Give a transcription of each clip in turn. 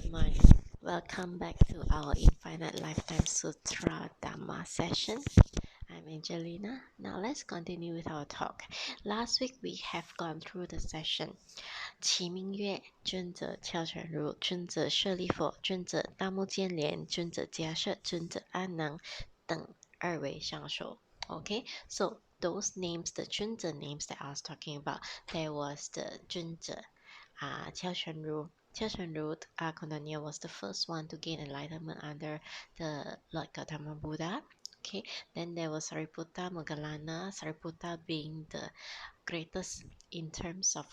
Good morning. Welcome back to our Infinite Lifetime Sutra Dhamma session. I'm Angelina. Now let's continue with our talk. Last week we have gone through the session 其名曰尊者翘拳如尊者舍利弗尊者大目犍连尊者迦摄尊者阿难等二位上首 Okay, so those names, the 尊者 names that I was talking about, there was the 尊者翘拳如Konanya was the first one to gain enlightenment under the Lord Gautama Buddha. Okay, then there was Sariputta Moggallana, Sariputta being the greatest in terms of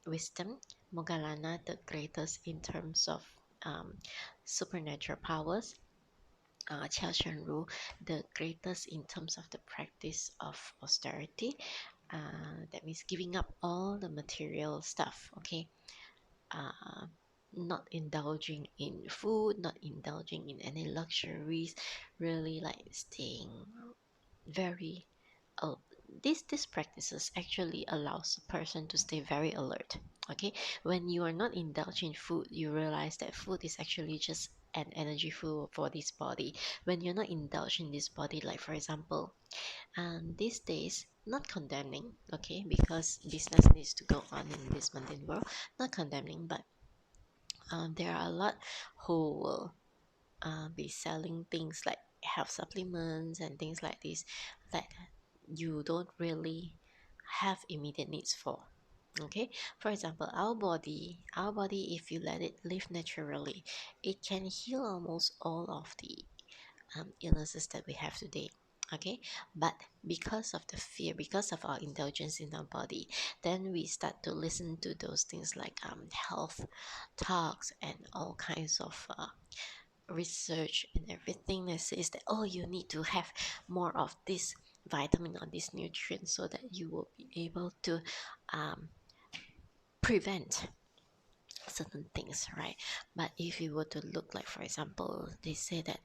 wisdom, Moggallana the greatest in terms of supernatural powers, Qiao Shenru the greatest in terms of the practice of austerity, that means giving up all the material stuff, okay, not indulging in food, not indulging in any luxuries, really like staying very these practices actually allows a person to stay very alert. Okay, when you are not indulging in food, you realize that food is actually just an energy fuel for this body. When you're not indulging this body, like for example, these days, not condemning, okay, because business needs to go on in this mundane world, not condemning, but there are a lot who will be selling things like health supplements and things like this that you don't really have immediate needs for. Okay, for example, our body, if you let it live naturally, it can heal almost all of the illnesses that we have today. Okay, but because of the fear, because of our indulgence in our body, then we start to listen to those things like health talks and all kinds of research and everything that says that, oh, you need to have more of this vitamin or this nutrient so that you will be able to prevent certain things, right? But if you were to look, like for example, they say that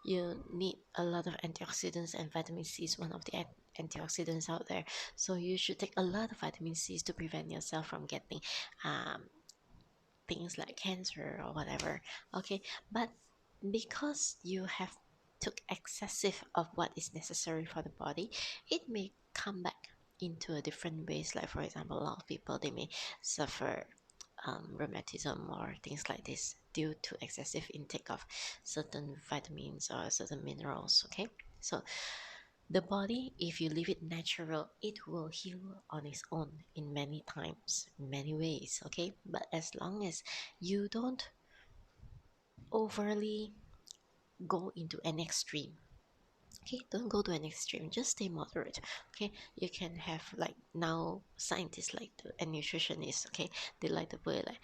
you need a lot of antioxidants, and vitamin C is one of the antioxidants out there, so you should take a lot of vitamin C to prevent yourself from getting things like cancer or whatever. Okay, but because you have took excessive of what is necessary for the body, it may come back into a different ways. Like for example, a lot of people, they may suffer rheumatism or things like this due to excessive intake of certain vitamins or certain minerals. Okay, so the body, if you leave it natural, it will heal on its own in many times, in many ways. Okay, but as long as you don't overly go into an extreme, okay, don't go to an extreme, just stay moderate. Okay, you can have, like now scientists like to, and nutritionists, okay, they like to put like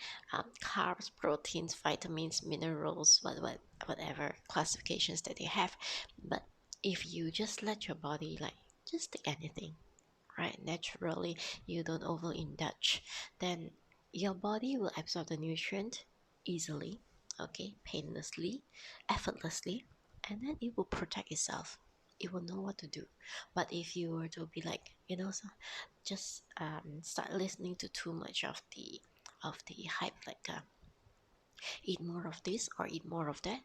carbs, proteins, vitamins, minerals, whatever classifications that they have. But if you just let your body like just take anything, right, naturally, you don't overindulge, then your body will absorb the nutrient easily, okay, painlessly, effortlessly, and then it will protect itself. It will know what to do. But if you were to be like, so just start listening to too much of the hype, like eat more of this or eat more of that,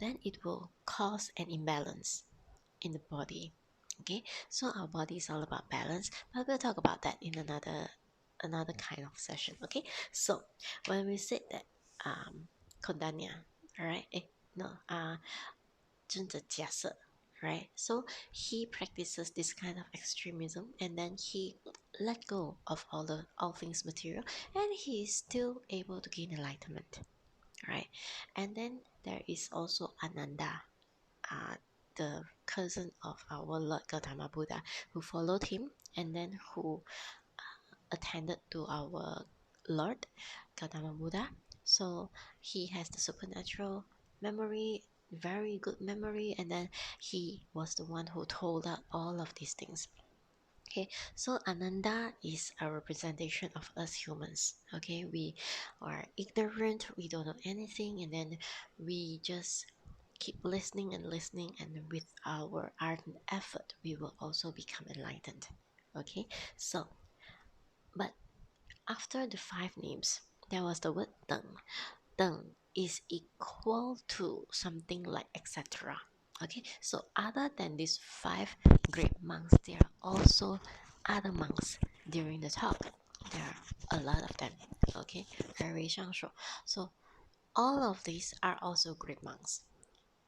then it will cause an imbalance in the body. Okay, so our body is all about balance, but we'll talk about that in another kind of session. Okay, so when we said that Kondanya, all right, no, 尊者假设, right? So he practices this kind of extremism, and then he let go of all things material, and he is still able to gain enlightenment, right? And then there is also Ananda, the cousin of our Lord Gautama Buddha, who followed him and then who attended to our Lord Gautama Buddha. So he has the supernatural memory, very good memory, and then he was the one who told out all of these things. Okay, so Ananda is a representation of us humans. Okay, we are ignorant, we don't know anything, and then we just keep listening, and with our ardent effort, we will also become enlightened. Okay, so, but after the 5 names, there was the word Deng. Deng is equal to something like etc. Okay, so other than these 5 great monks, there are also other monks during the talk. There are a lot of them. Okay, very shangshou. So all of these are also great monks.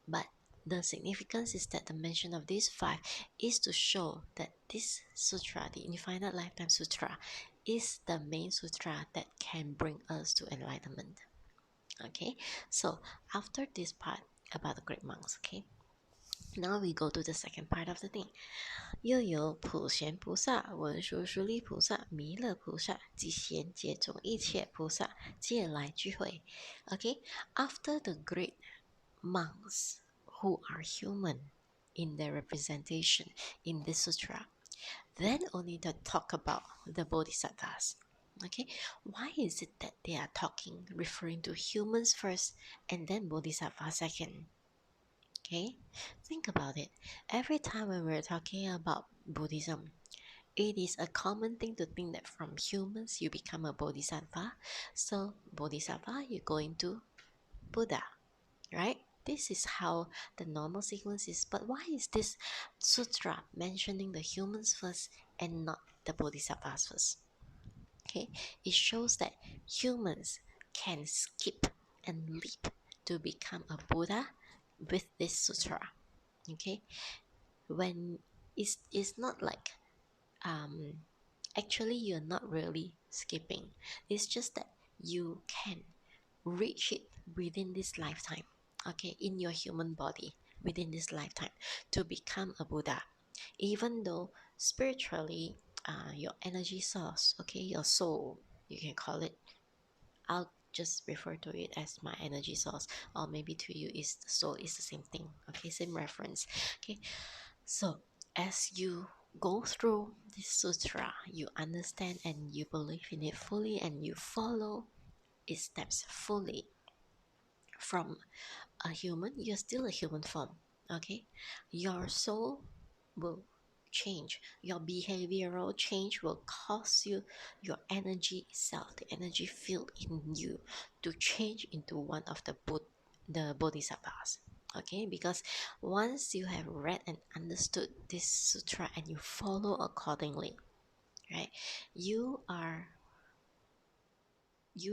But the significance is that the mention of these 5 is to show that this sutra, the Infinite Lifetime Sutra, is the main sutra that can bring us to enlightenment. Okay, so after this part about the great monks, okay, now we go to the second part of the thing. 又有普贤菩萨、文殊师利菩萨、弥勒菩萨及贤劫中一切菩萨皆来聚会。Okay, after the great monks who are human in their representation in this sutra, then only to talk about the Bodhisattvas. Okay, why is it that they are talking, referring to humans first and then Bodhisattvas second? Okay, think about it. Every time when we're talking about Buddhism, it is a common thing to think that from humans you become a Bodhisattva. So, Bodhisattva, you go into Buddha, right? This is how the normal sequence is. But why is this sutra mentioning the humans first and not the Bodhisattvas first? Okay, it shows that humans can skip and leap to become a Buddha with this sutra. Okay, when it's not like actually you're not really skipping. It's just that you can reach it within this lifetime. Okay, in your human body within this lifetime to become a Buddha, even though spiritually your energy source, okay, your soul, you can call it, I'll just refer to it as my energy source, or maybe to you is the soul, is the same thing. Okay, same reference. Okay, so as you go through this sutra, you understand and you believe in it fully and you follow its steps fully. From a human, you're still a human form. Okay, your soul will change, your behavioral change will cause you, your energy itself, the energy field in you, to change into one of the bodhisattvas. Okay, because once you have read and understood this sutra and you follow accordingly, right, you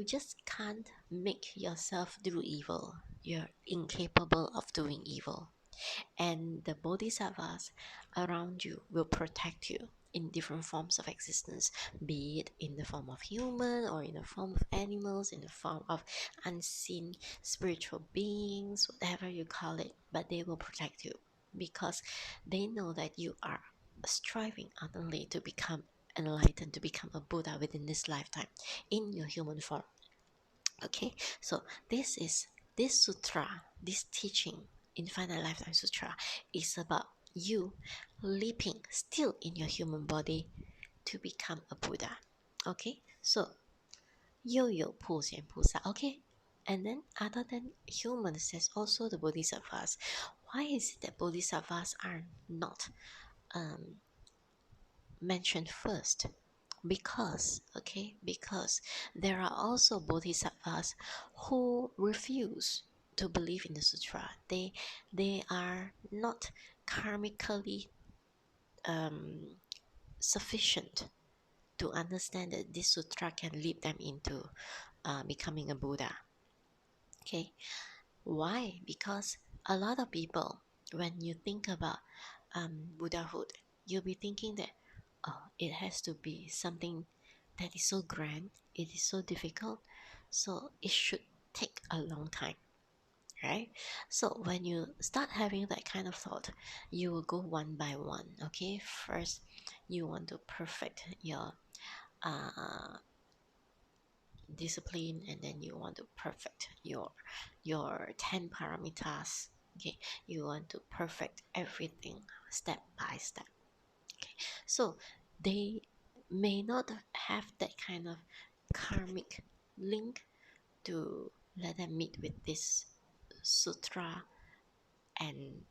just can't make yourself do evil. You're incapable of doing evil. And the bodhisattvas around you will protect you in different forms of existence, be it in the form of human or in the form of animals, in the form of unseen spiritual beings, whatever you call it, but they will protect you because they know that you are striving ardently to become enlightened, to become a Buddha within this lifetime in your human form. Okay, so this sutra, this teaching, Infinite Lifetime Sutra, is about you leaping still in your human body to become a Buddha. Okay, so 又有普贤菩萨. Okay, and then other than humans, there's also the Bodhisattvas. Why is it that Bodhisattvas are not mentioned first? Because there are also bodhisattvas who refuse to believe in the sutra. They are not karmically sufficient to understand that this sutra can lead them into becoming a Buddha. Okay, why? Because a lot of people, when you think about Buddhahood, you'll be thinking that it has to be something that is so grand, it is so difficult, so it should take a long time, right? So when you start having that kind of thought, you will go one by one. Okay, first you want to perfect your discipline, and then you want to perfect your 10 paramitas. Okay, you want to perfect everything step by step. Okay, so they may not have that kind of karmic link to let them meet with this sutra and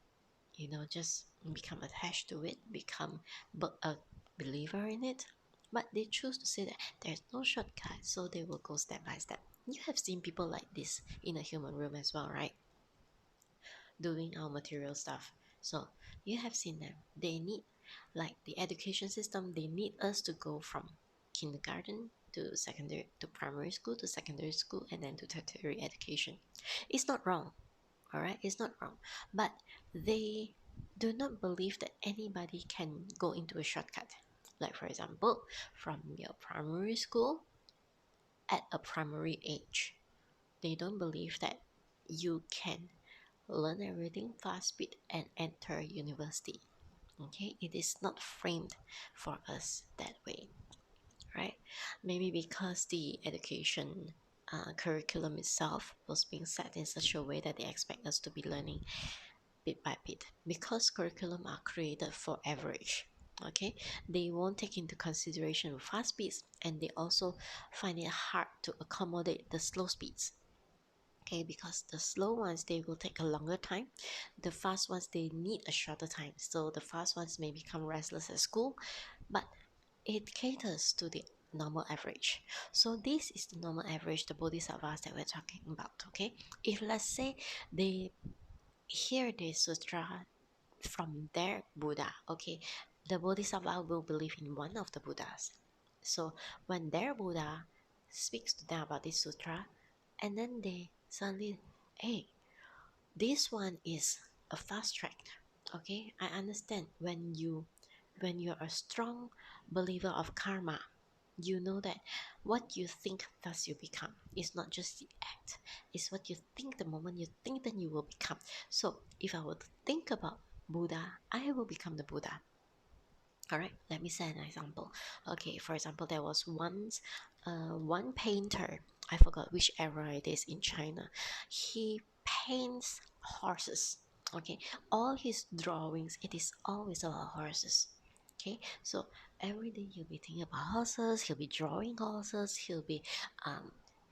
just become attached to it, become a believer in it. But they choose to say that there's no shortcut, so they will go step by step. You have seen people like this in a human room as well, right? Doing our material stuff. So you have seen them. They need, like the education system, they need us to go from kindergarten to secondary to primary school to secondary school and then to tertiary education. It's not wrong, all right? It's not wrong. But they do not believe that anybody can go into a shortcut. Like, for example, from your primary school at a primary age, they don't believe that you can learn everything fast speed and enter university. Okay, it is not framed for us that way, right? Maybe because the education curriculum itself was being set in such a way that they expect us to be learning bit by bit. Because curriculum are created for average, okay, they won't take into consideration fast speeds, and they also find it hard to accommodate the slow speeds. Okay, because the slow ones, they will take a longer time. The fast ones, they need a shorter time. So the fast ones may become restless at school, but it caters to the normal average. So this is the normal average, the Bodhisattvas that we're talking about. Okay, if let's say they hear this sutra from their Buddha, okay, the Bodhisattva will believe in one of the Buddhas. So when their Buddha speaks to them about this sutra, and then they suddenly, hey, this one is a fast track. Okay, I understand when you're a strong believer of karma, you know that what you think thus you become. It's not just the act, it's what you think. The moment you think, then you will become. So if I were to think about Buddha, I will become the Buddha. All right, let me say an example. Okay, for example, there was once one painter, I forgot which era it is in China. He paints horses. Okay, all his drawings, it is always about horses. Okay, so every day he'll be thinking about horses, he'll be drawing horses, he'll be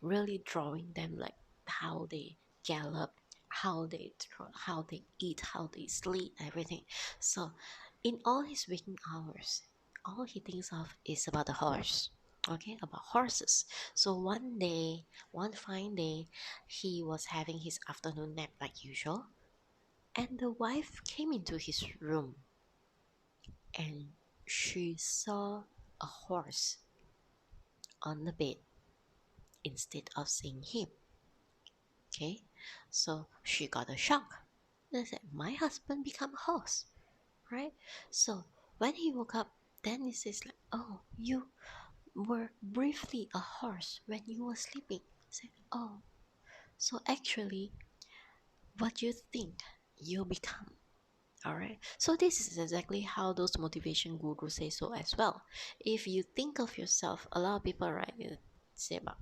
really drawing them, like how they gallop, how they eat, how they sleep, everything. So in all his waking hours, all he thinks of is about the horse. Okay, about horses. So one day, one fine day, he was having his afternoon nap like usual, and the wife came into his room and she saw a horse on the bed instead of seeing him. Okay, so she got a shock. They said, "My husband become a horse," right? So when he woke up, then he says like, "Oh, you were briefly a horse when you were sleeping." I said, "Oh, so actually, what you think, you become." All right. So this is exactly how those motivation gurus say so as well. If you think of yourself, a lot of people say about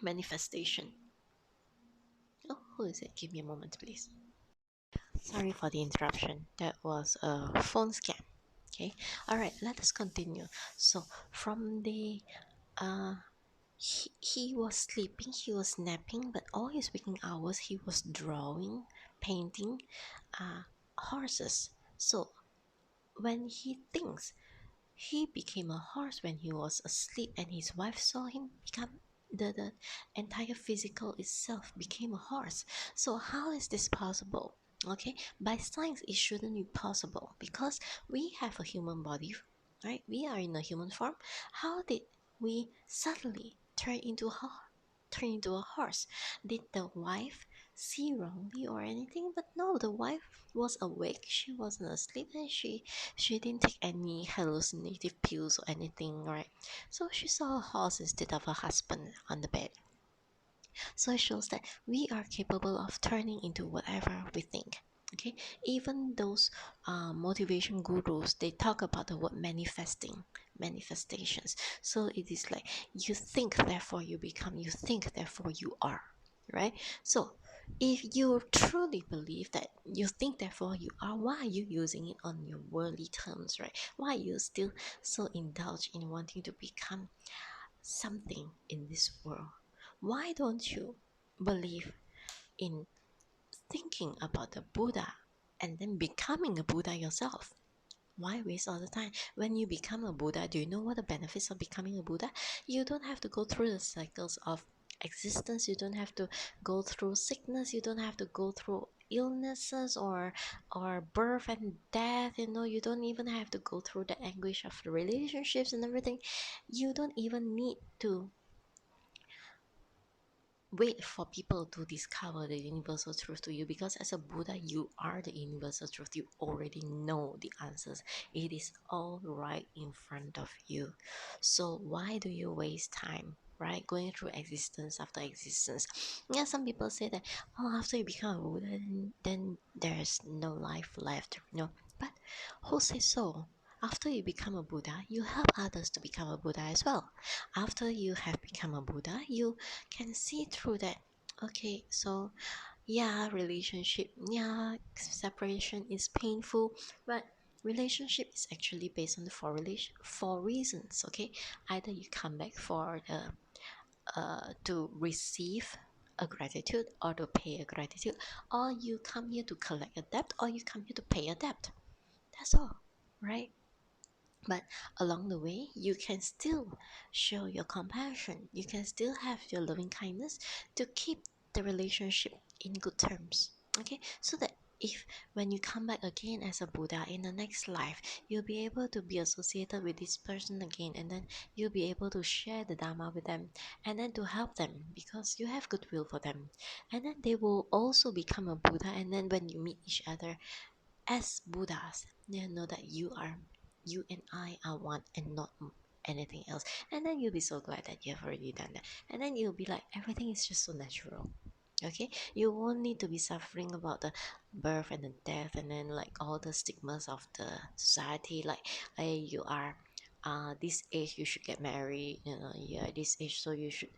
manifestation. Oh, who is it? Give me a moment, please. Sorry for the interruption. That was a phone scam. Okay. All right. Let us continue. So from the he was sleeping, he was napping, but all his waking hours he was drawing, painting horses. So when he thinks he became a horse when he was asleep, and his wife saw him become the entire physical itself became a horse. So how is this possible? Okay, by science it shouldn't be possible because we have a human body, right? We are in a human form. How did we suddenly turn into a horse? Did the wife see wrongly or anything? But no, the wife was awake, she wasn't asleep, and she didn't take any hallucinative pills or anything, right? So she saw a horse instead of a husband on the bed. So it shows that we are capable of turning into whatever we think. Okay, even those motivation gurus, they talk about the word manifesting, manifestations. So it is like you think, therefore you become. You think, therefore you are. Right. So if you truly believe that you think, therefore you are, why are you using it on your worldly terms, right? Why are you still so indulged in wanting to become something in this world? Why don't you believe in thinking about the Buddha and then becoming a Buddha yourself? Why waste all the time? When you become a Buddha, do you know what the benefits of becoming a Buddha? You don't have to go through the cycles of existence. You don't have to go through sickness. You don't have to go through illnesses or birth and death. You don't even have to go through the anguish of the relationships and everything. You don't even need to wait for people to discover the universal truth to you, because as a Buddha, you are the universal truth. You already know the answers. It is all right in front of you. So why do you waste time, right, going through existence after existence? Yeah, some people say that, oh, after you become a Buddha, then there's no life left, but who says so? After you become a Buddha, you help others to become a Buddha as well. After you have become a Buddha, you can see through that. Okay, so yeah, relationship, yeah, separation is painful, but relationship is actually based on the four reasons. Okay, either you come back for the to receive a gratitude, or to pay a gratitude, or you come here to collect a debt, or you come here to pay a debt. That's all, right? But along the way, you can still show your compassion. You can still have your loving kindness to keep the relationship in good terms. Okay, so that if when you come back again as a Buddha in the next life, you'll be able to be associated with this person again, and then you'll be able to share the Dharma with them, and then to help them because you have goodwill for them, and then they will also become a Buddha. And then when you meet each other as Buddhas, they know that you and I are one and not anything else. And then you'll be so glad that you have already done that. And then you'll be like, everything is just so natural. Okay, you won't need to be suffering about the birth and the death, and then like all the stigmas of the society, like, hey, you are this age you should get married, you're this age so you should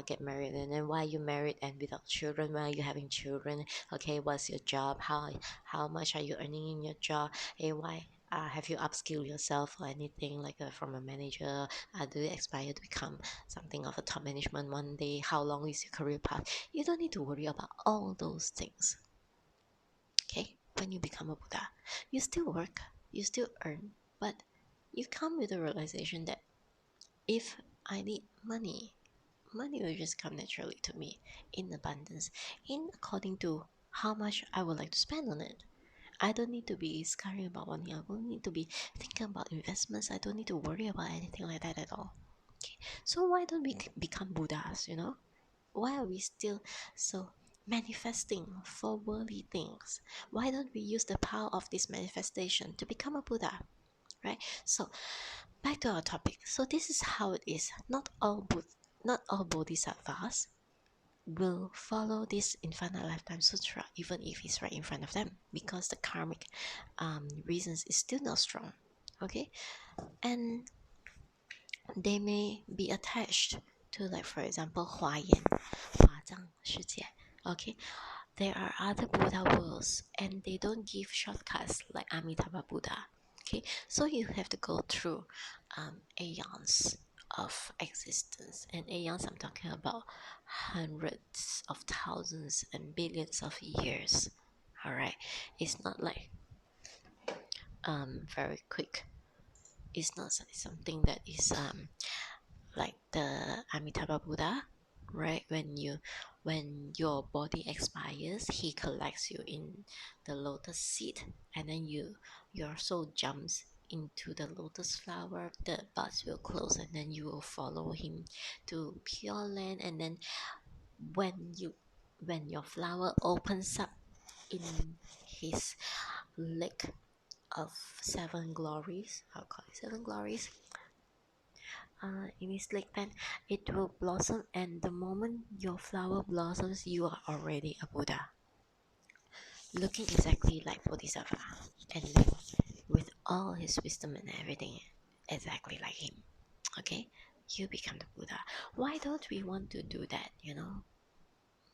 get married, and then why you married and without children, why are you having children, okay, what's your job, how much are you earning in your job, hey, why have you upskilled yourself or anything, like from a manager, do you aspire to become something of a top management one day, how long is your career path? You don't need to worry about all those things. Okay, when you become a Buddha, you still work, you still earn, but you come with the realization that if I need money, money will just come naturally to me in abundance, in according to how much I would like to spend on it. I don't need to be scurrying about money. I don't need to be thinking about investments. I don't need to worry about anything like that at all. Okay, so why don't we become Buddhas? Why are we still so manifesting for worldly things? Why don't we use the power of this manifestation to become a Buddha? Right? So back to our topic. So this is how it is. Not all Bodhisattvas will follow this infinite lifetime sutra, even if it's right in front of them, because the karmic reasons is still not strong. Okay, and they may be attached to, like, for example, 华严、华藏世界. Okay, there are other Buddha worlds, and they don't give shortcuts like Amitabha Buddha. Okay, so you have to go through aeons of existence, and aeons I'm talking about hundreds of thousands and billions of years. All right, it's not like very quick. It's not something that is like the Amitabha Buddha, right? When your body expires, he collects you in the lotus seat, and then your soul jumps into the lotus flower. The buds will close, and then you will follow him to Pure Land. And then when your flower opens up in his lake of seven glories, I'll call it seven glories, in its lake, then it will blossom, and the moment your flower blossoms, you are already a Buddha, looking exactly like Bodhisattva, and then with all his wisdom and everything exactly like him. Okay, you become the Buddha. Why don't we want to do that?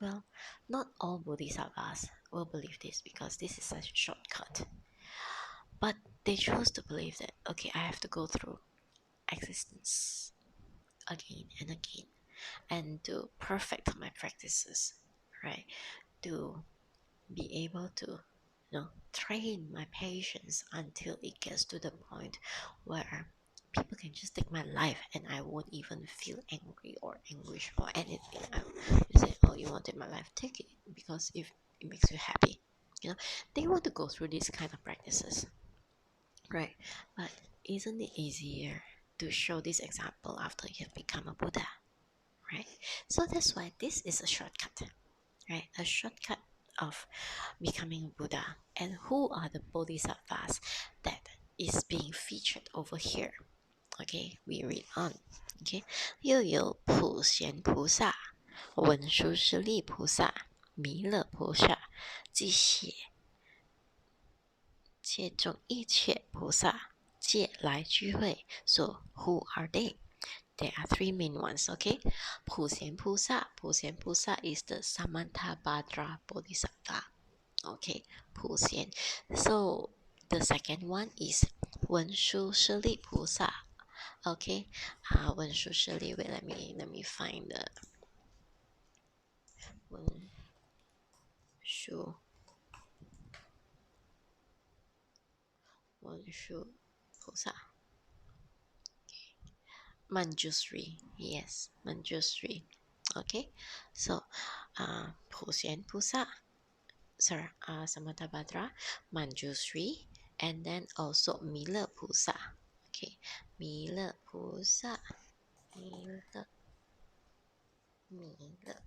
Well, not all Bodhisattvas will believe this, because this is such a shortcut, but they chose to believe that, okay, I have to go through existence again and again, and to perfect my practices, right? To be able to, train my patience until it gets to the point where people can just take my life and I won't even feel angry or anguish or anything. You say, oh, you want to take my life, take it, because if it makes you happy. They want to go through these kind of practices, right? But isn't it easier to show this example after you've become a Buddha, right? So that's why this is a shortcut, right? A shortcut of becoming a Buddha. And who are the Bodhisattvas that is being featured over here? Okay, we read on. Okay, 又有普贤菩萨、文殊师利菩萨、弥勒菩萨、即写切中一切菩萨借来聚会。So who are they? There are three main ones, okay? 普贤菩萨 is the Samantabhadra Bodhisattva. Okay, 普贤. So the second one is 文殊师利菩萨. Okay, 文殊师利. Wait, let me find the 文殊菩萨. Manjusri, yes, Manjusri. Okay, so 普贤菩萨, sorry, Samantabhadra, Manjusri, and then also Mila Pusa. Okay, Mila Pusa, Mila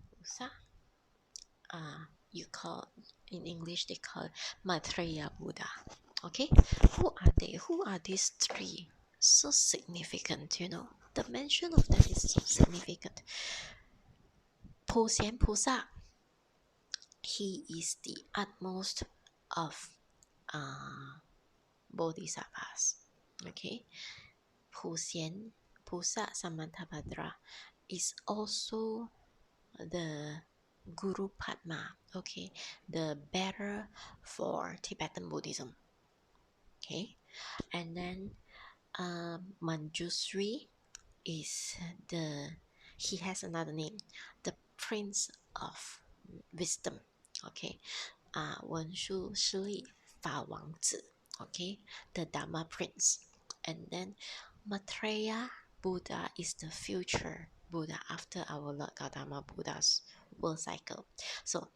Pusa. You call, in English they call it Maitreya Buddha. Okay, who are they? Who are these three? So significant, The mention of them is so significant. Po Xian Pusa, he is the utmost of Bodhisattvas. Okay, Po Xian Pusa Samantabhadra is also the Guru Padma. Okay, the bearer for Tibetan Buddhism. Okay, and then Manjusri is he has another name, the Prince of Wisdom. Okay, 文殊师利法王子. Okay, the Dharma Prince. And then Maitreya Buddha is the future Buddha after our Lord Gautama Buddha's world cycle. So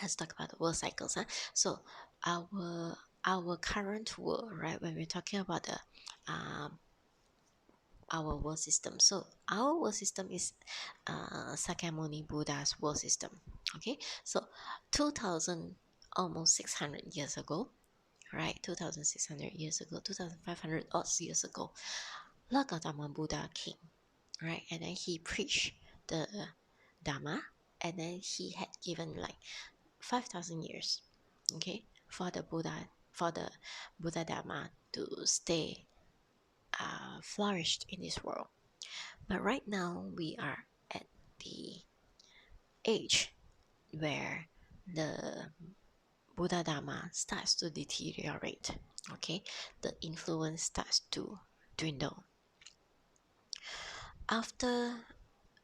let's talk about the world cycles. So our current world, right? When we're talking about the our world system. So our world system is Sakyamuni Buddha's world system. Okay, so 2000, almost 600 years ago, right? 2600 years ago, 2500 odd years ago, Lord Gautama Buddha came, right? And then he preached the Dharma, and then he had given like 5,000 years, okay, for the Buddha Dharma to stay flourished in this world. But right now we are at the age where the Buddha Dharma starts to deteriorate. Okay, the influence starts to dwindle. After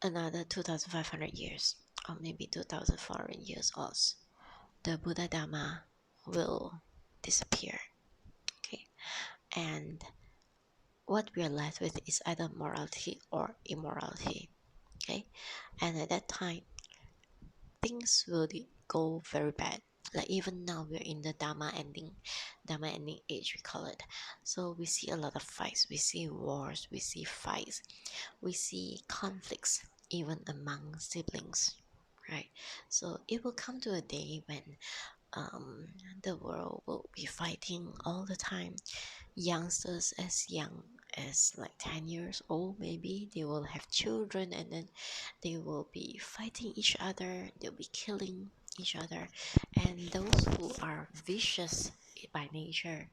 another 2,500 years, or maybe 2,400 years or so, the Buddha Dharma will disappear. Okay, and what we are left with is either morality or immorality. Okay, and at that time, things will go very bad. Like even now, we're in the Dharma ending age, we call it. So we see a lot of fights, we see wars, we see fights, we see conflicts, even among siblings, right? So it will come to a day when the world will be fighting all the time. Youngsters as young as like 10 years old, maybe they will have children, and then they will be fighting each other, they'll be killing each other. And those who are vicious by nature,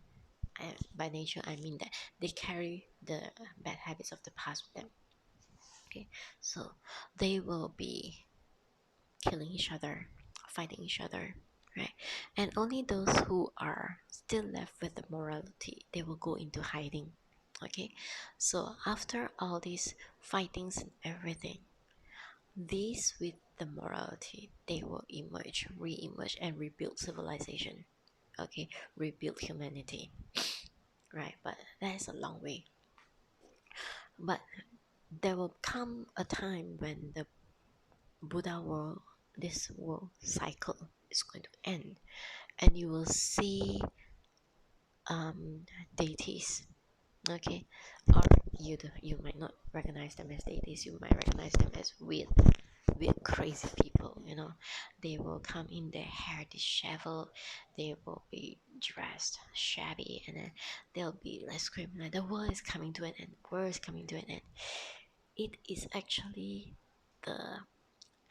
I mean that they carry the bad habits of the past with them. Okay, so they will be killing each other, fighting each other, right? And only those who are still left with the morality, they will go into hiding. Okay, so after all these fightings and everything, these with the morality, they will emerge, re-emerge, and rebuild civilization. okay, rebuild humanity, right? But that is a long way. But there will come a time when the Buddha world, this world cycle is going to end, and you will see deities, okay, or you might not recognize them as deities. You might recognize them as weird crazy people. They will come in their hair disheveled, they will be dressed shabby, and then they'll be like screaming like the world is coming to an end, the world is coming to an end. It is actually the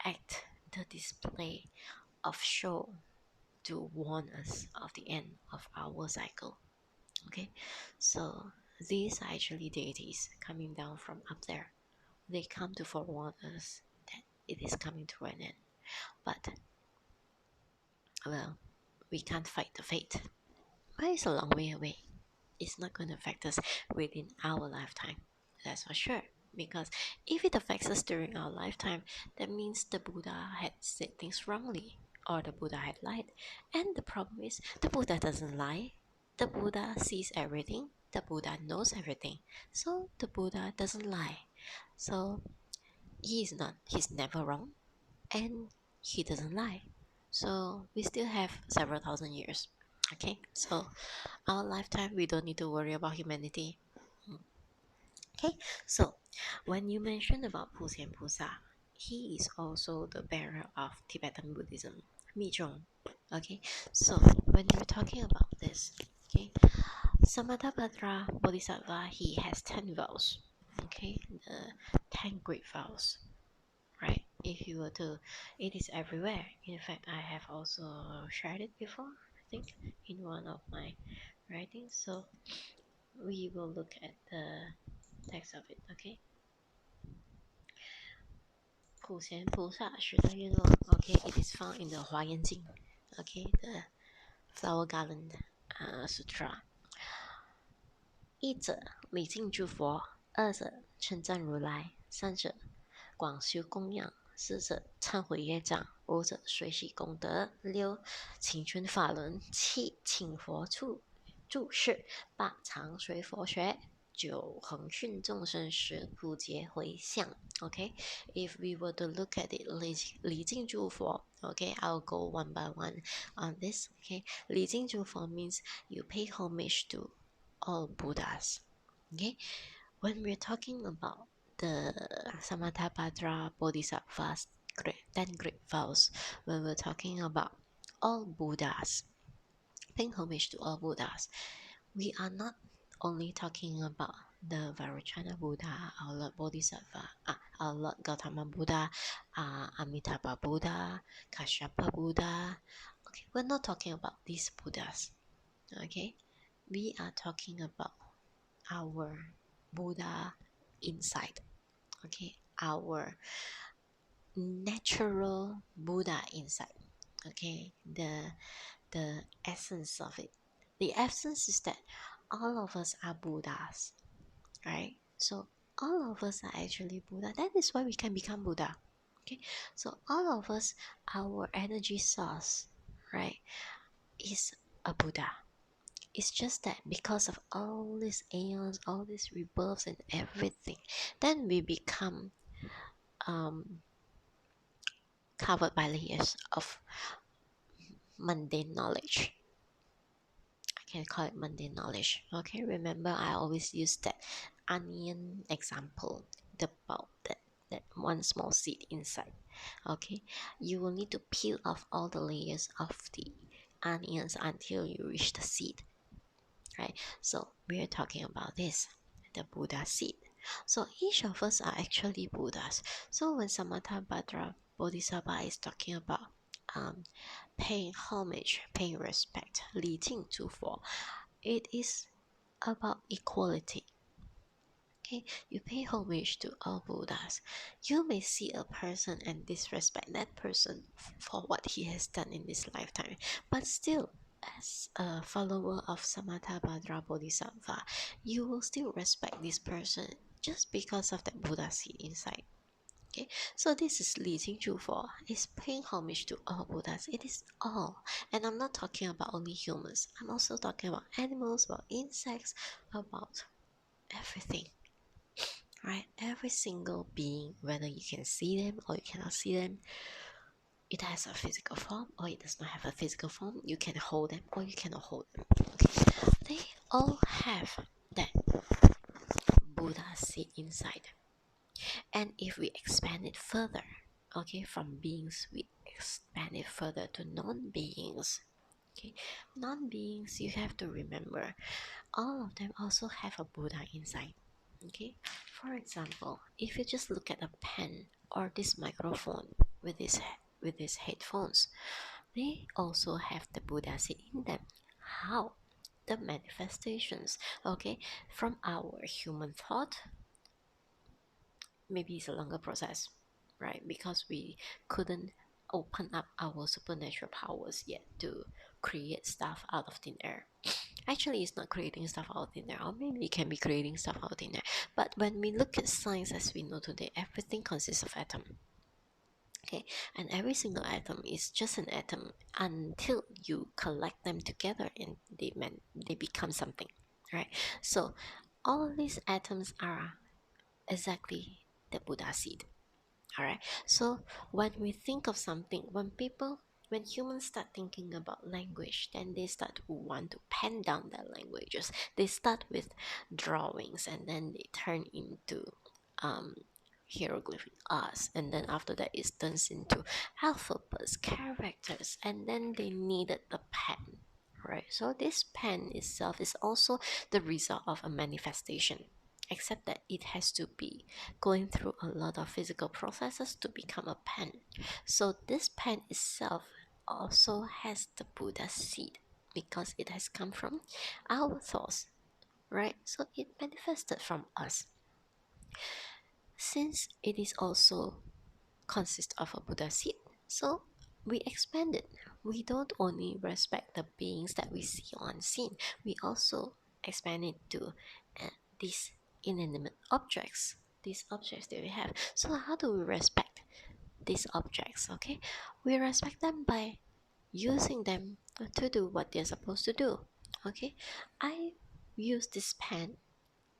act, the display of show to warn us of the end of our cycle. Okay, so these are actually deities coming down from up there. They come to forewarn us that it is coming to an end. But, well, we can't fight the fate. But it's a long way away. It's not going to affect us within our lifetime. That's for sure. Because if it affects us during our lifetime, that means the Buddha had said things wrongly, or the Buddha had lied. And the problem is, the Buddha doesn't lie. The Buddha sees everything. The Buddha knows everything. So the Buddha doesn't lie. So he's never wrong, and he doesn't lie. So we still have several thousand years. Okay, so our lifetime, we don't need to worry about humanity. Okay, so when you mentioned about Puxian Pusa, he is also the bearer of Tibetan Buddhism, Mijong. Okay, so when you're talking about this, okay, Samantabhadra Bodhisattva, he has 10 vows. Okay, the 10 great vows, right? If you were to, it is everywhere. In fact, I have also shared it before, I think, in one of my writings. So we will look at the text of it. Okay, 普贤菩萨十的愿望. Okay, it is found in the Huayan Jing. Okay, the flower garland sutra. 一者礼敬诸佛，二者称赞如来，三者广修供养，四者忏悔业障，五者随喜功德，六请存法轮，七请佛住世，八常随佛学，九恒训众生，十普结回向。Okay, if we were to look at it, 礼敬诸佛. Okay, I'll go one by one on this. Okay, 礼敬诸佛 means you pay homage to all Buddhas. Okay, when we're talking about the Samantabhadra Bodhisattvas, 10 great vows, when we're talking about all Buddhas, paying homage to all Buddhas, we are not only talking about the Vairochana Buddha, our Lord Bodhisattva, our Lord Gautama Buddha, Amitabha Buddha, Kashyapa Buddha. Okay, we're not talking about these Buddhas. Okay, we are talking about our Buddha inside. Okay, our natural Buddha inside. Okay, the essence of it. The essence is that all of us are Buddhas, right? So all of us are actually Buddha. That is why we can become Buddha. Okay, so all of us, our energy source, right, is a Buddha. It's just that because of all these aeons, all these rebirths and everything, then we become covered by layers of mundane knowledge. I can call it mundane knowledge. Okay, remember I always use that onion example, the bulb, that one small seed inside. Okay, you will need to peel off all the layers of the onions until you reach the seed. Right, so we are talking about this, the Buddha seed. So each of us are actually Buddhas. So when Samantabhadra Bodhisattva is talking about paying homage, paying respect, 礼敬诸佛, it is about equality. Okay, you pay homage to all Buddhas. You may see a person and disrespect that person for what he has done in this lifetime, but still, as a follower of Samantabhadra Bodhisattva, you will still respect this person just because of that Buddha seed inside. Okay, so this is Li Jingzhu for is paying homage to all Buddhas. It is all, and I'm not talking about only humans. I'm also talking about animals, about insects, about everything. Right, every single being, whether you can see them or you cannot see them, it has a physical form or it does not have a physical form. You can hold them or you cannot hold them. Okay, they all have that Buddha seed inside. And if we expand it further, okay, from beings, we expand it further to non-beings. Okay, non-beings, you have to remember, all of them also have a Buddha inside. Okay, for example, if you just look at a pen or this microphone with these headphones, they also have the Buddha seed in them. How? The manifestations, okay, from our human thought. Maybe it's a longer process, right? Because we couldn't open up our supernatural powers yet to create stuff out of thin air. Actually, it's not creating stuff out of thin air, or maybe it can be creating stuff out of thin air. But when we look at science as we know today, everything consists of atom. Okay, and every single atom is just an atom until you collect them together and they become something, right? So all these atoms are exactly the Buddha seed. All right. So when we think of something, when humans start thinking about language, then they start to want to pen down their languages. They start with drawings and then they turn into um, hieroglyphic arts, and then after that it turns into alphabets, characters, and then they needed the pen. Right. So this pen itself is also the result of a manifestation, except that it has to be going through a lot of physical processes to become a pen. So this pen itself also has the Buddha seed because it has come from our thoughts, right? So it manifested from us. Since it is also consists of a Buddha seed, so we expand it. We don't only respect the beings that we see unseen, we also expand it to these inanimate objects, these objects that we have. So how do we respect these objects? Okay, we respect them by using them to do what they're supposed to do. Okay, I use this pen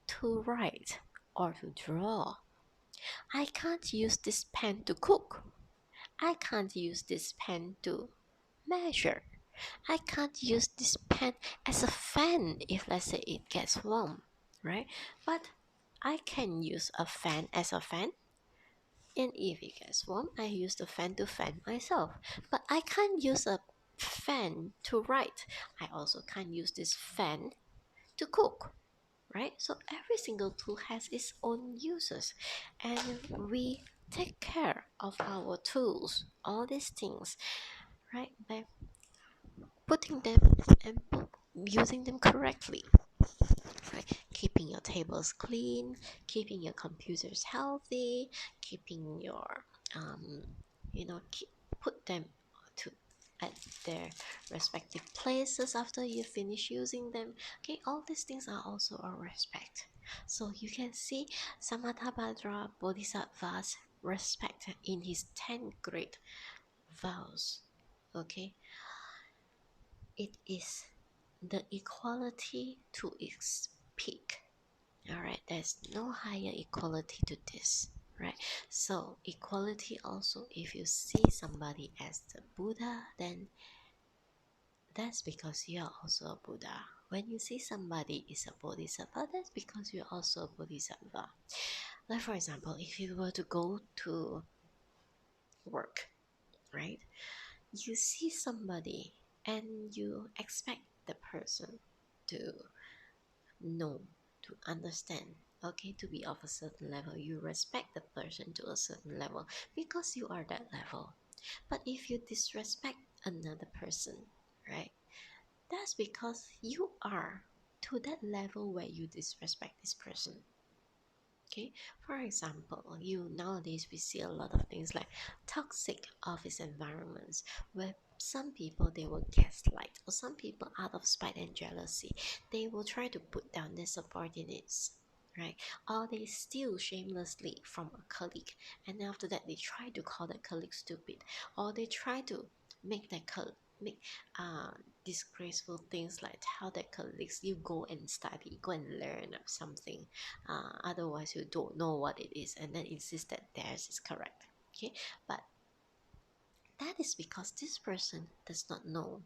to write or to draw. I can't use this pen to cook. I can't use this pen to measure. I can't use this pen as a fan if, let's say, it gets warm, right? But I can use a fan as a fan, and if it gets warm, I use the fan to fan myself. But I can't use a fan to write. I also can't use this fan to cook, right? So every single tool has its own uses, and we take care of our tools, all these things, right? By putting them and using them correctly, right? Keeping your tables clean, keeping your computers healthy, keeping your put them to at their respective places after you finish using them. Okay, all these things are also a respect. So you can see Samantabhadra Bodhisattva's respect in his 10 great vows. Okay, it is the equality to its peak. All right, there's no higher equality to this, right? So equality also, if you see somebody as the Buddha, then that's because you are also a Buddha. When you see somebody is a Bodhisattva, that's because you're also a Bodhisattva. Like for example, if you were to go to work, right? You see somebody and you expect the person to know, to understand, okay, to be of a certain level. You respect the person to a certain level because you are that level. But if you disrespect another person, right, that's because you are to that level where you disrespect this person. Okay, for example, you nowadays we see a lot of things like toxic office environments where some people they will gaslight, or some people out of spite and jealousy they will try to put down their subordinates, right? Or they steal shamelessly from a colleague, and after that they try to call that colleague stupid, or they try to make that make disgraceful things, like tell their colleagues, you go and study, go and learn something, otherwise you don't know what it is, and then insist that theirs is correct. Okay, but that is because this person does not know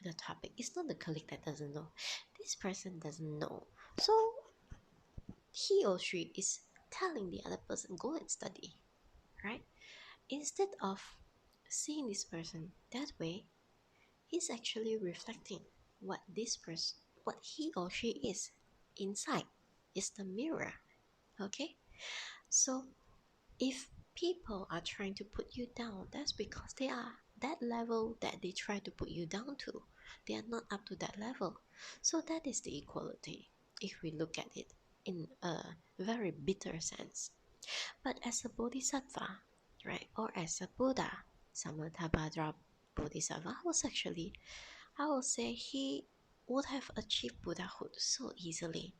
the topic. It's not the colleague that doesn't know. This person doesn't know. So he or she is telling the other person, go and study, right? Instead of seeing this person that way, he's actually reflecting what this person, what he or she is inside, is the mirror. Okay? So if people are trying to put you down, that's because they are that level that they try to put you down to. They are not up to that level. So that is the equality, if we look at it in a very bitter sense. But as a bodhisattva, right, or as a Buddha, Samantabhadra Bodhisattva was actually, I would say, he would have achieved Buddhahood so easily.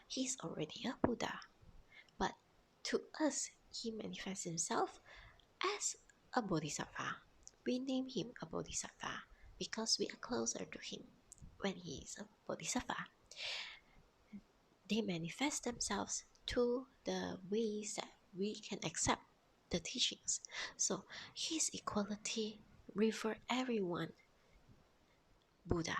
He's already a Buddha. But to us, he manifests himself as a bodhisattva. We name him a bodhisattva because we are closer to him. When he is a bodhisattva, they manifest themselves to the ways that we can accept the teachings. So his equality refer everyone Buddha,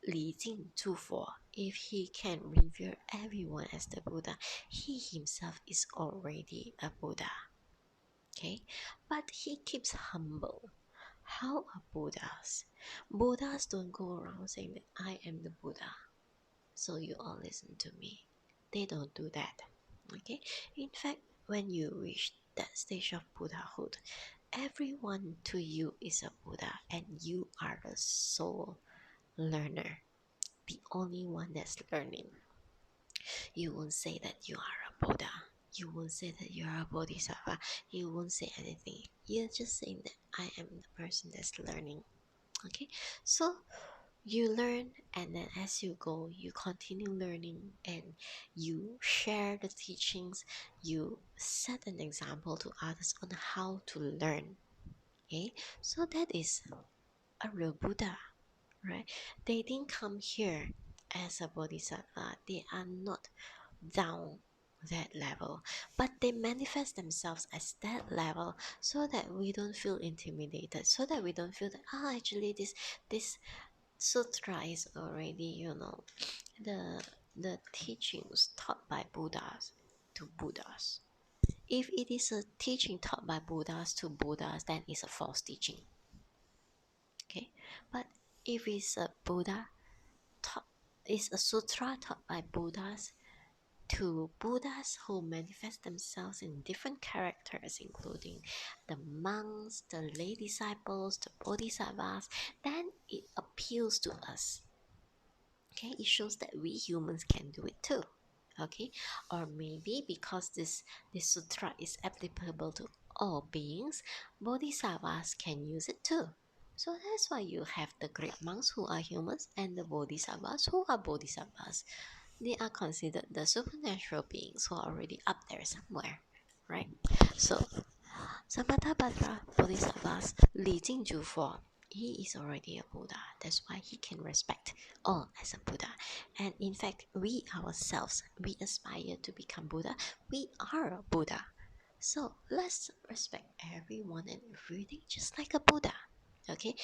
Li Jing Zhu. If he can revere everyone as the Buddha, he himself is already a Buddha. Okay, but he keeps humble. How are Buddhas? Buddhas don't go around saying that I am the Buddha, so you all listen to me. They don't do that. Okay, in fact, when you reach that stage of Buddhahood, everyone to you is a Buddha, and you are the sole learner, the only one that's learning. You won't say that you are a Buddha. You won't say that you are a Bodhisattva. You won't say anything. You're just saying that I am the person that's learning. Okay, so you learn, and then as you go, you continue learning, and you share the teachings. You set an example to others on how to learn. Okay, so that is a real Buddha, right? They didn't come here as a bodhisattva. They are not down that level, but they manifest themselves as that level so that we don't feel intimidated, so that we don't feel that actually this sutra is already, the teachings taught by Buddhas to Buddhas. If it is a teaching taught by Buddhas to Buddhas, then it's a false teaching. Okay, but if it's a Buddha taught, it's a sutra taught by Buddhas to Buddhas who manifest themselves in different characters, including the monks, the lay disciples, the bodhisattvas, then it appeals to us. Okay, it shows that we humans can do it too. Okay, or maybe because this sutra is applicable to all beings, bodhisattvas can use it too. So that's why you have the great monks who are humans and the bodhisattvas who are bodhisattvas. They are considered the supernatural beings who are already up there somewhere, right? So Samantabhadra Bodhisattvas Li Jing Zhu, he is already a Buddha. That's why he can respect all as a Buddha. And in fact, we ourselves, we aspire to become Buddha. We are a Buddha. So let's respect everyone and everything just like a Buddha. Okay?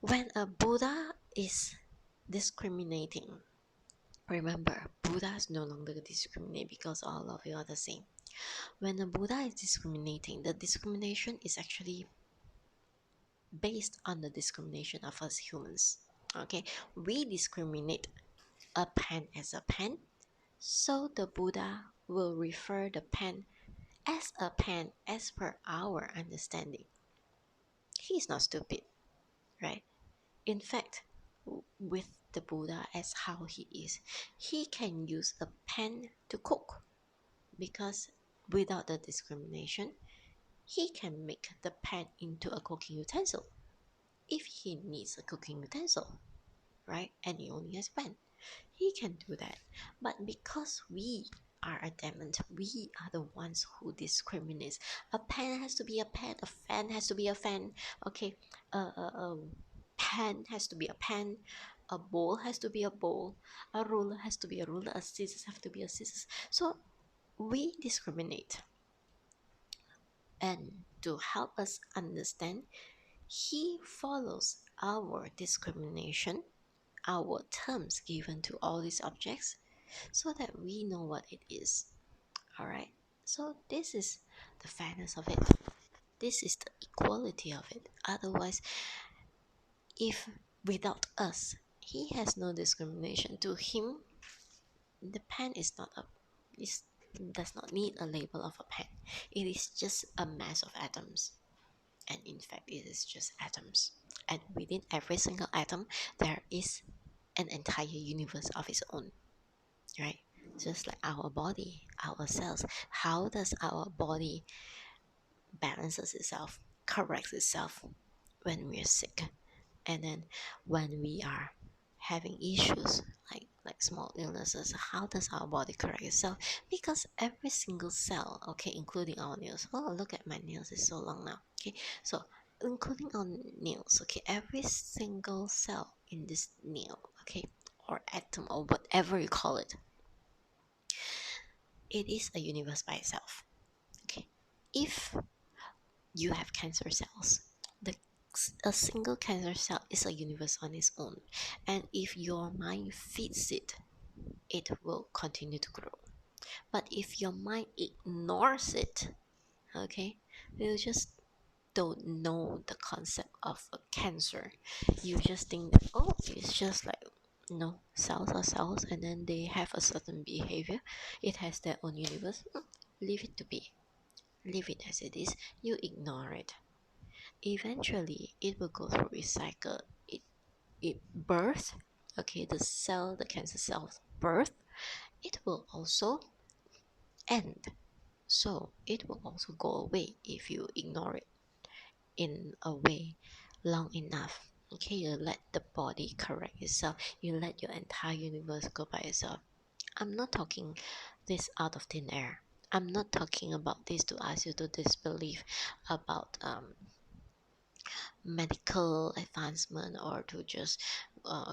When a Buddha is discriminating, remember, Buddhas no longer discriminate because all of you are the same. When a Buddha is discriminating, the discrimination is actually based on the discrimination of us humans. Okay, we discriminate a pen as a pen, so the Buddha will refer the pen as a pen as per our understanding. He's not stupid, right? In fact, with the Buddha as how he is, he can use a pen to cook, because without the discrimination, he can make the pen into a cooking utensil if he needs a cooking utensil, right? And he only has a pen. He can do that. But because we are adamant, we are the ones who discriminates. A pen has to be a pen, a fan has to be a fan. Okay, a pen has to be a pen, a bowl has to be a bowl, a ruler has to be a ruler, a scissors have to be a scissors. So we discriminate. And to help us understand, he follows our discrimination, our terms given to all these objects, so that we know what it is. Alright? So this is the fairness of it. This is the equality of it. Otherwise, if without us, he has no discrimination. To him, the pen is not a is does not need a label of a pen. It is just a mass of atoms. And in fact, it is just atoms. And within every single atom, there is an entire universe of its own, right? Just like our body, our cells. How does our body balances itself, corrects itself when we're sick? And then when we are having issues like small illnesses, how does our body correct itself? Because every single cell, okay, including our nails. Oh, look at my nails, it's so long now. Okay, so including our nails, okay, every single cell in this nail, okay, or atom or whatever you call it, it is a universe by itself. Okay, if you have cancer cells, the a single cancer cell is a universe on its own, and if your mind feeds it, it will continue to grow. But if your mind ignores it, okay, you just don't know the concept of a cancer. You just think that, oh, it's just like, cells are cells, and then they have a certain behavior. It has their own universe. Leave it to be. Leave it as it is. You ignore it. Eventually, it will go through its cycle. It birth, okay, the cancer cells birth. It will also end. So it will also go away if you ignore it in a way long enough. Okay, you let the body correct itself. You let your entire universe go by itself. I'm not talking this out of thin air. I'm not talking about this to ask you to disbelieve about medical advancement or to just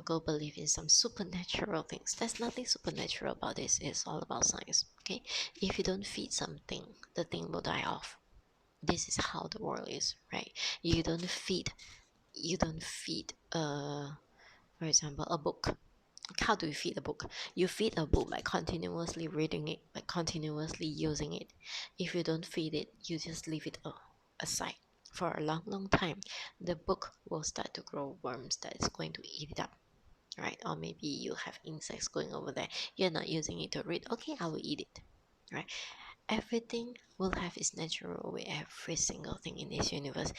go believe in some supernatural things. There's nothing supernatural about this. It's all about science. Okay, if you don't feed something, the thing will die off. This is how the world is, right? You don't feed for example, a book. How do you feed a book? You feed a book by continuously reading it, by continuously using it. If you don't feed it, you just leave it aside for a long, long time. The book will start to grow worms that is going to eat it up, right? Or maybe you have insects going over there. You're not using it to read. Okay, I will eat it, right? Everything will have its natural way. Every single thing in this universe,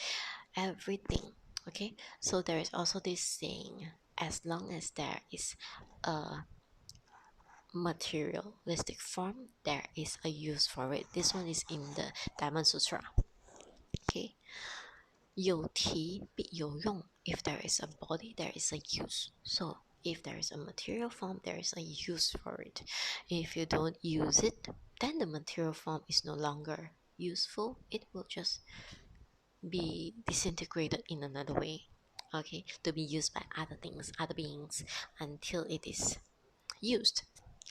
everything. Okay, so there is also this saying: as long as there is a materialistic form, there is a use for it. This one is in the Diamond Sutra. Okay, 有体必有用. If there is a body, there is a use. So if there is a material form, there is a use for it. If you don't use it, then the material form is no longer useful. It will just be disintegrated in another way, okay, to be used by other things, other beings, until it is used.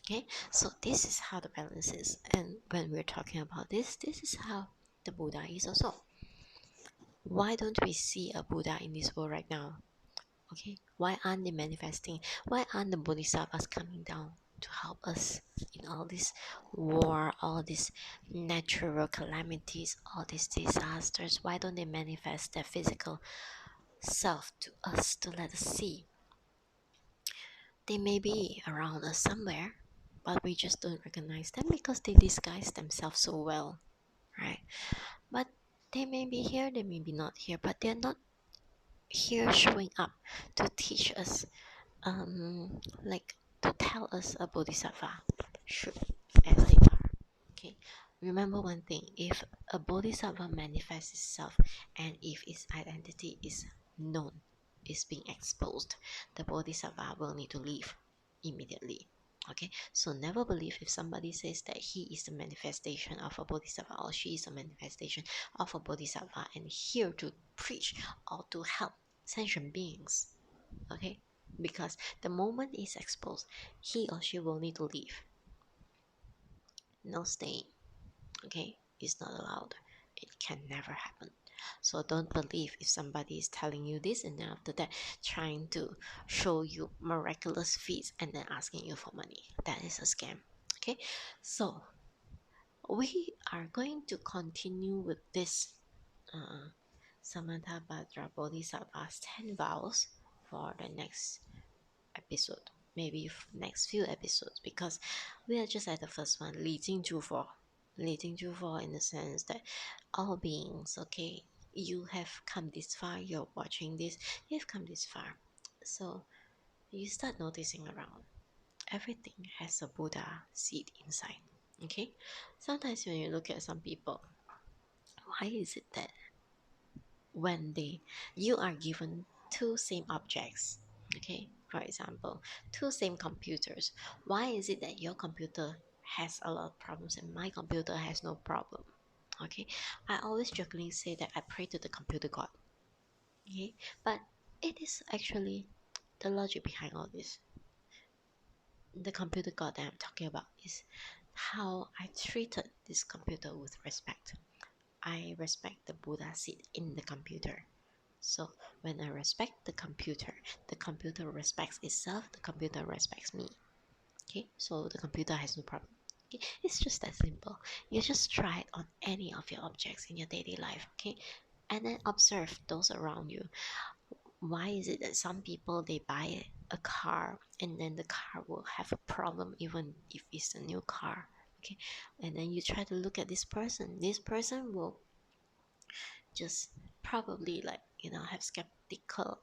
Okay, so this is how the balance is. And when we're talking about this is how the Buddha is also. Why don't we see a Buddha in this world right now? Okay, why aren't they manifesting? Why aren't the Bodhisattvas coming down to help us in all this war, all these natural calamities, all these disasters? Why don't they manifest their physical self to us to let us see? They may be around us somewhere, but we just don't recognize them because they disguise themselves so well, right? But they may be here, they may be not here, but they're not here showing up to teach us, like to tell us a bodhisattva should as they are. Okay, remember one thing: if a bodhisattva manifests itself and if its identity is known, is being exposed, the bodhisattva will need to leave. immediately. Okay, so never believe if somebody says that he is the manifestation of a bodhisattva or she is a manifestation of a bodhisattva and here to preach or to help sentient beings. Okay, because the moment is exposed, he or she will need to leave. No staying. Okay, it's not allowed. It can never happen. So don't believe if somebody is telling you this and then after that trying to show you miraculous feats and then asking you for money. That is a scam. Okay, so we are going to continue with this Samantabhadra Bodhisattva's 10 vows for the next episode, maybe next few episodes, because we are just at the first one, 礼敬诸佛. 礼敬诸佛 in the sense that all beings, okay, you have come this far, you're watching this, you've come this far. So you start noticing around. Everything has a Buddha seed inside. Okay? Sometimes when you look at some people, why is it that when you are given two same objects, okay, for example, two same computers, why is it that your computer has a lot of problems and my computer has no problem? Okay, I always jokingly say that I pray to the computer god. Okay, but it is actually the logic behind all this. The computer god that I'm talking about is how I treated this computer with respect. I respect the Buddha seed in the computer. So when I respect the computer respects itself, the computer respects me. Okay, so the computer has no problem. Okay, it's just that simple. You just try it on any of your objects in your daily life. Okay, and then observe those around you. Why is it that some people they buy a car and then the car will have a problem even if it's a new car? Okay, and then you try to look at this person. This person will just probably have skeptical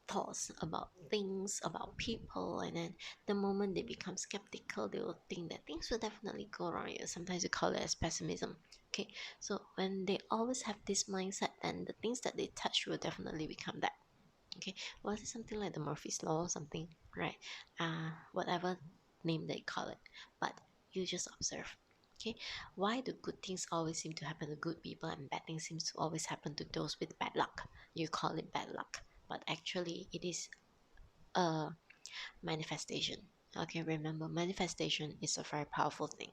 thoughts about people, and then the moment they become skeptical they will think that things will definitely go wrong. Sometimes you call it as pessimism. Okay, so when they always have this mindset, then the things that they touch will definitely become that. Okay, was it something like the Murphy's law or something, right? Whatever name they call it, but you just observe. Okay, why do good things always seem to happen to good people and bad things seems to always happen to those with bad luck? You call it bad luck, but actually it is a manifestation. Okay, remember, manifestation is a very powerful thing,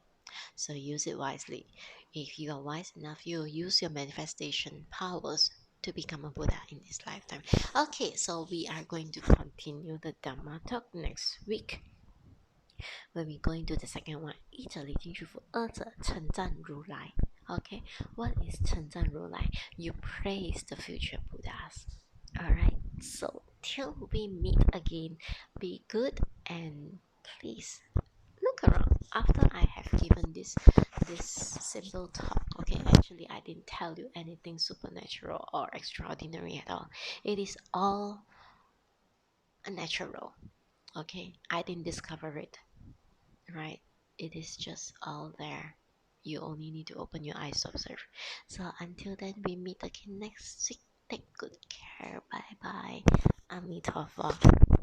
so use it wisely. If you are wise enough, you'll use your manifestation powers to become a Buddha in this lifetime. Okay, so we are going to continue the Dhamma talk next week. When we go into the second one, 一者礼敬诸佛，二者称赞如来。Okay, what is 称赞如来? You praise the future Buddhas. Alright, so till we meet again, be good and please look around. After I have given this simple talk, okay, actually I didn't tell you anything supernatural or extraordinary at all. It is all natural. Okay, I didn't discover it, right? It is just all there. You only need to open your eyes to observe. So until then, we meet again next week. Take good care. Bye bye. Amituofo.